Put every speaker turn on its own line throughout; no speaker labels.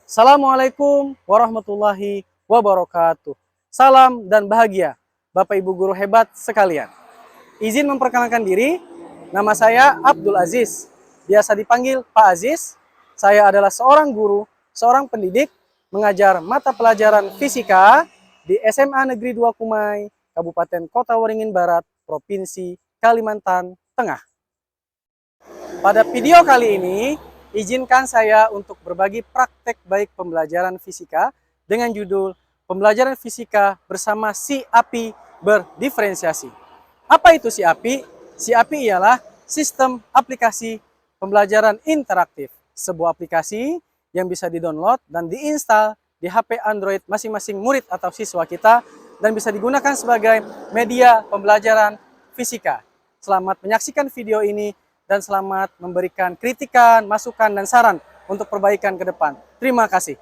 Assalamualaikum warahmatullahi wabarakatuh. Salam dan bahagia, Bapak Ibu guru hebat sekalian. Izin memperkenalkan diri, nama saya Abdul Aziz. Biasa dipanggil Pak Aziz. Saya adalah seorang guru, seorang pendidik, mengajar mata pelajaran fisika di SMA Negeri 2 Kumai, Kabupaten Kota Waringin Barat, Provinsi Kalimantan Tengah. Pada video kali ini, izinkan saya untuk berbagi praktek baik pembelajaran fisika dengan judul Pembelajaran Fisika bersama si api berdiferensiasi. Apa itu si api? Si api ialah sistem aplikasi pembelajaran interaktif. Sebuah aplikasi yang bisa di-download dan diinstal di HP Android masing-masing murid atau siswa kita dan bisa digunakan sebagai media pembelajaran fisika. Selamat menyaksikan video ini dan selamat memberikan kritikan, masukan, dan saran untuk perbaikan ke depan. Terima kasih.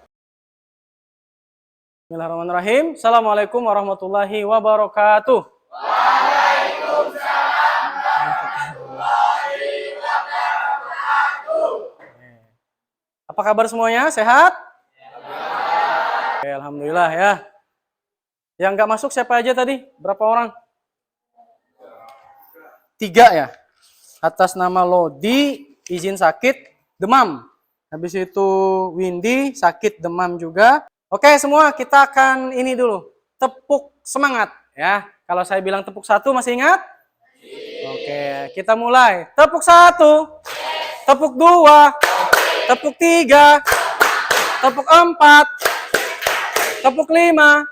Bismillahirrahmanirrahim. Assalamualaikum warahmatullahi wabarakatuh. Waalaikumsalam warahmatullahi wabarakatuh. Apa kabar semuanya? Sehat? Oke, alhamdulillah ya. Yang nggak masuk siapa aja tadi? Berapa orang? 3 ya? Atas nama Lodi, izin sakit, demam. Habis itu Windy, sakit, demam juga. Oke semua, kita akan ini dulu. Tepuk semangat ya. Kalau saya bilang tepuk 1, masih ingat? Oke, kita mulai. Tepuk 1, tepuk 2, tepuk 3, tepuk 4, tepuk 5.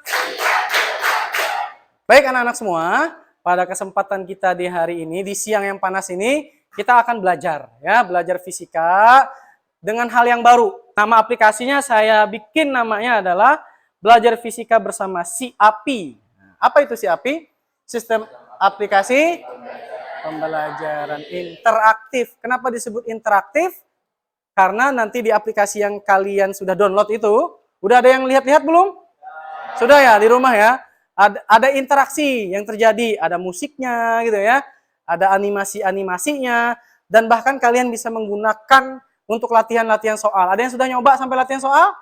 Baik anak-anak semua. Pada kesempatan kita di hari ini, di siang yang panas ini, kita akan belajar ya, belajar fisika dengan hal yang baru. Nama aplikasinya saya bikin namanya adalah Belajar Fisika bersama si api. Apa itu si api? Sistem aplikasi pembelajaran interaktif. Kenapa disebut interaktif? Karena nanti di aplikasi yang kalian sudah download itu, udah ada yang lihat-lihat belum? Sudah ya, di rumah ya? Ada interaksi yang terjadi, ada musiknya gitu ya, ada animasi-animasinya, dan bahkan kalian bisa menggunakan untuk latihan-latihan soal. Ada yang sudah nyoba sampai latihan soal?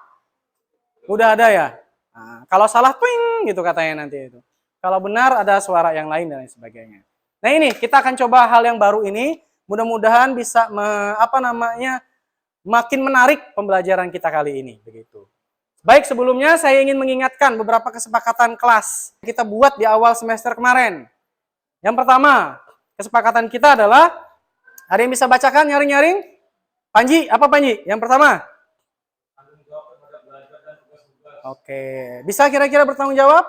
Udah ada ya? Nah, kalau salah, twing gitu katanya nanti itu. Kalau benar ada suara yang lain dan lain sebagainya. Nah ini, kita akan coba hal yang baru ini, mudah-mudahan bisa makin menarik pembelajaran kita kali ini. Begitu. Baik, sebelumnya saya ingin mengingatkan beberapa kesepakatan kelas kita buat di awal semester kemarin. Yang pertama, kesepakatan kita adalah, ada yang bisa bacakan nyaring-nyaring? Panji, apa Panji? Yang pertama? Oke, bisa kira-kira bertanggung jawab?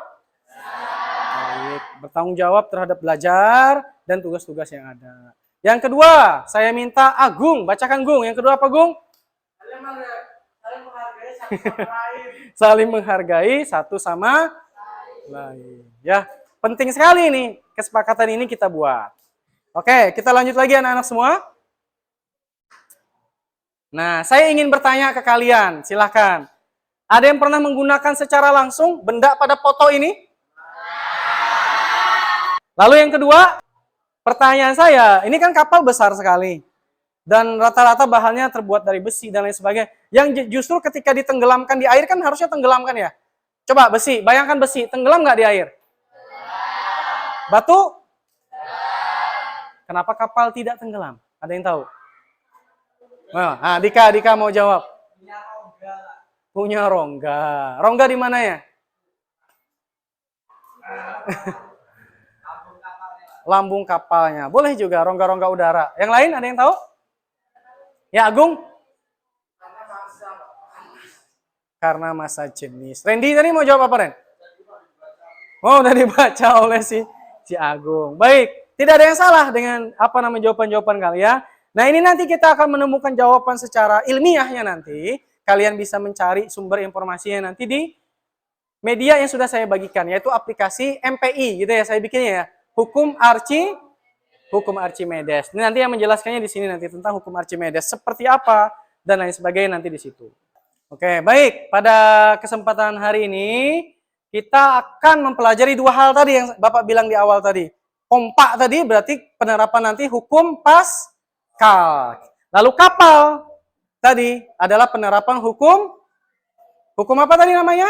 Baik, bertanggung jawab terhadap belajar dan tugas-tugas yang ada. Yang kedua, saya minta Agung, bacakan Gung. Yang kedua apa Gung? Saling menghargai satu sama lain. Ya, penting sekali nih kesepakatan ini kita buat. Oke, kita lanjut lagi anak-anak semua. Nah, saya ingin bertanya ke kalian, silahkan. Ada yang pernah menggunakan secara langsung benda pada foto ini? Lalu yang kedua, pertanyaan saya, ini kan kapal besar sekali. Dan rata-rata bahannya terbuat dari besi dan lain sebagainya. Yang justru ketika ditenggelamkan di air kan harusnya tenggelamkan ya. Coba besi, bayangkan besi, tenggelam nggak di air? Batu? Kenapa kapal tidak tenggelam? Ada yang tahu? Nah, Dika mau jawab. Punya rongga. Rongga di mana ya? Lambung kapalnya. Boleh juga rongga-rongga udara. Yang lain ada yang tahu? Ya, Agung? Karena masa jenis. Randy tadi mau jawab apa, Ren? Oh, udah dibaca oleh si Agung. Baik, tidak ada yang salah dengan jawaban-jawaban kalian. Nah, ini nanti kita akan menemukan jawaban secara ilmiahnya nanti. Kalian bisa mencari sumber informasinya nanti di media yang sudah saya bagikan, yaitu aplikasi MPI gitu ya, saya bikinnya ya. Hukum Archimedes. Ini nanti yang menjelaskannya di sini nanti tentang hukum Archimedes seperti apa dan lain sebagainya nanti di situ. Oke, baik. Pada kesempatan hari ini kita akan mempelajari 2 hal tadi yang Bapak bilang di awal tadi. Kompak tadi berarti penerapan nanti hukum Pascal. Lalu kapal tadi adalah penerapan hukum Hukum apa tadi namanya?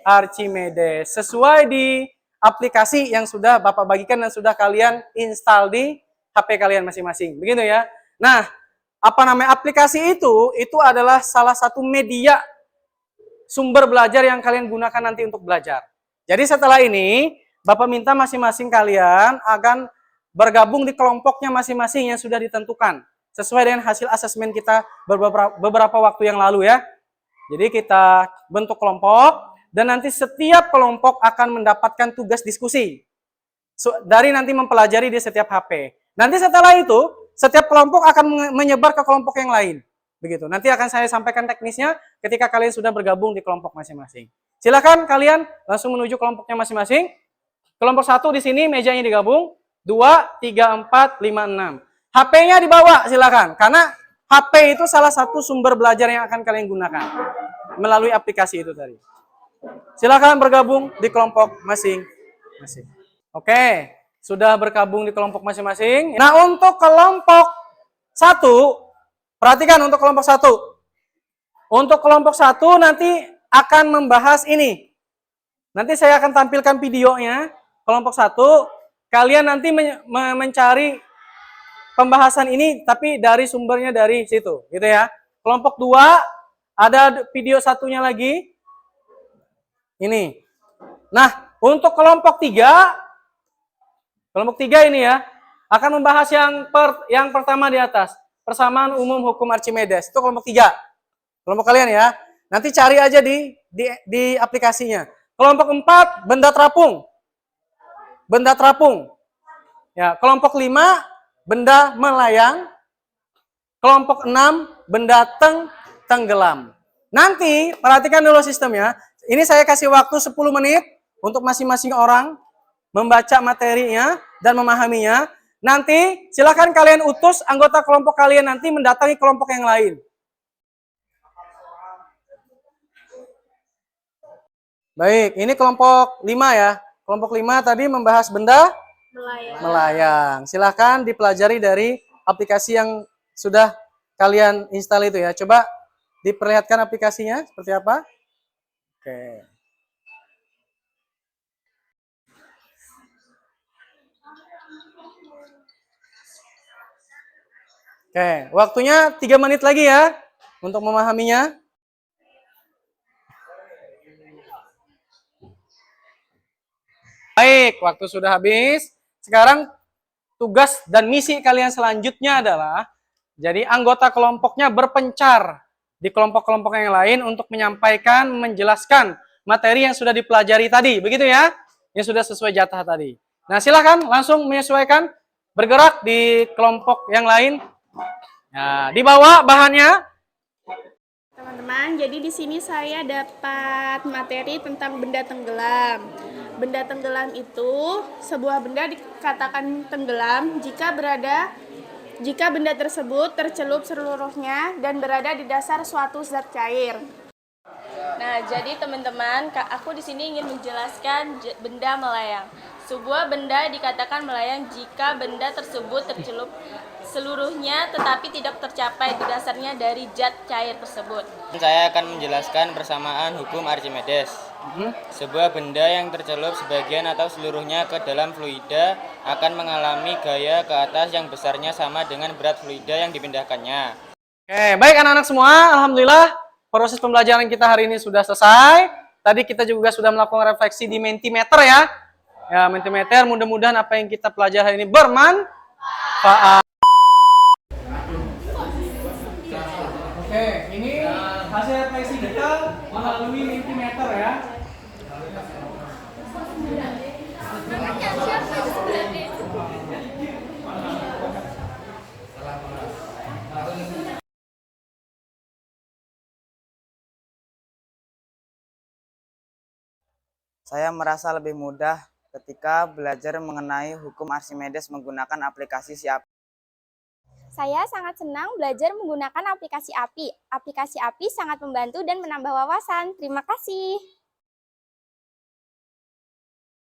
Archimedes. Sesuai di aplikasi yang sudah Bapak bagikan dan sudah kalian install di HP kalian masing-masing. Begitu ya. Nah, apa namanya aplikasi itu adalah salah satu media sumber belajar yang kalian gunakan nanti untuk belajar. Jadi setelah ini, Bapak minta masing-masing kalian akan bergabung di kelompoknya masing-masing yang sudah ditentukan. Sesuai dengan hasil asesmen kita beberapa waktu yang lalu ya. Jadi kita bentuk kelompok dan nanti setiap kelompok akan mendapatkan tugas diskusi. Dari nanti mempelajari di setiap HP. Nanti setelah itu, setiap kelompok akan menyebar ke kelompok yang lain. Begitu. Nanti akan saya sampaikan teknisnya ketika kalian sudah bergabung di kelompok masing-masing. Silakan kalian langsung menuju kelompoknya masing-masing. Kelompok 1 di sini mejanya digabung, 2, 3, 4, 5, 6. HP-nya dibawa silakan karena HP itu salah satu sumber belajar yang akan kalian gunakan melalui aplikasi itu tadi. Silakan bergabung di kelompok masing-masing. Oke, sudah bergabung di kelompok masing-masing. Nah, untuk kelompok 1, perhatikan untuk kelompok 1. Untuk kelompok 1 nanti akan membahas ini. Nanti saya akan tampilkan videonya. Kelompok 1, kalian nanti mencari pembahasan ini tapi dari sumbernya dari situ, gitu ya. Kelompok 2 ada video satunya lagi. Ini. Nah, untuk kelompok 3 ini ya akan membahas yang pertama di atas, persamaan umum hukum Archimedes. Itu kelompok 3. Kelompok kalian ya. Nanti cari aja di aplikasinya. Kelompok 4 benda terapung. Benda terapung. Ya, kelompok 5 benda melayang, kelompok 6 benda tenggelam. Nanti perhatikan dulu sistemnya. Ini saya kasih waktu 10 menit untuk masing-masing orang membaca materinya dan memahaminya. Nanti silakan kalian utus anggota kelompok kalian nanti mendatangi kelompok yang lain. Baik, ini kelompok 5 ya. Kelompok 5 tadi membahas benda melayang. Silahkan dipelajari dari aplikasi yang sudah kalian install itu ya. Coba diperlihatkan aplikasinya seperti apa. Oke. Oke, waktunya 3 menit lagi ya untuk memahaminya. Baik, waktu sudah habis. Sekarang tugas dan misi kalian selanjutnya adalah jadi anggota kelompoknya berpencar di kelompok-kelompok yang lain untuk menyampaikan, menjelaskan materi yang sudah dipelajari tadi, begitu ya? Yang sudah sesuai jatah tadi. Nah, silakan langsung menyesuaikan, bergerak di kelompok yang lain. Nah, dibawa bahannya.
Teman-teman, jadi di sini saya dapat materi tentang benda tenggelam. Benda tenggelam itu sebuah benda dikatakan tenggelam jika benda tersebut tercelup seluruhnya dan berada di dasar suatu zat cair. Nah, jadi teman-teman, aku di sini ingin menjelaskan benda melayang. Sebuah benda dikatakan melayang jika benda tersebut tercelup seluruhnya tetapi tidak tercapai di dasarnya dari zat cair tersebut.
Saya akan menjelaskan persamaan hukum Archimedes. Sebuah benda yang tercelup sebagian atau seluruhnya ke dalam fluida akan mengalami gaya ke atas yang besarnya sama dengan berat fluida yang dipindahkannya.
Oke, baik anak-anak semua, alhamdulillah proses pembelajaran kita hari ini sudah selesai. Tadi kita juga sudah melakukan refleksi di Mentimeter ya. Ya, Mentimeter, mudah-mudahan apa yang kita pelajari ini bermanfaat. Oke, ini hasil refleksi kita melalui Mentimeter ya.
Saya merasa lebih mudah ketika belajar mengenai hukum Archimedes menggunakan aplikasi SIAP.
Saya sangat senang belajar menggunakan aplikasi API. Aplikasi API sangat membantu dan menambah wawasan. Terima kasih.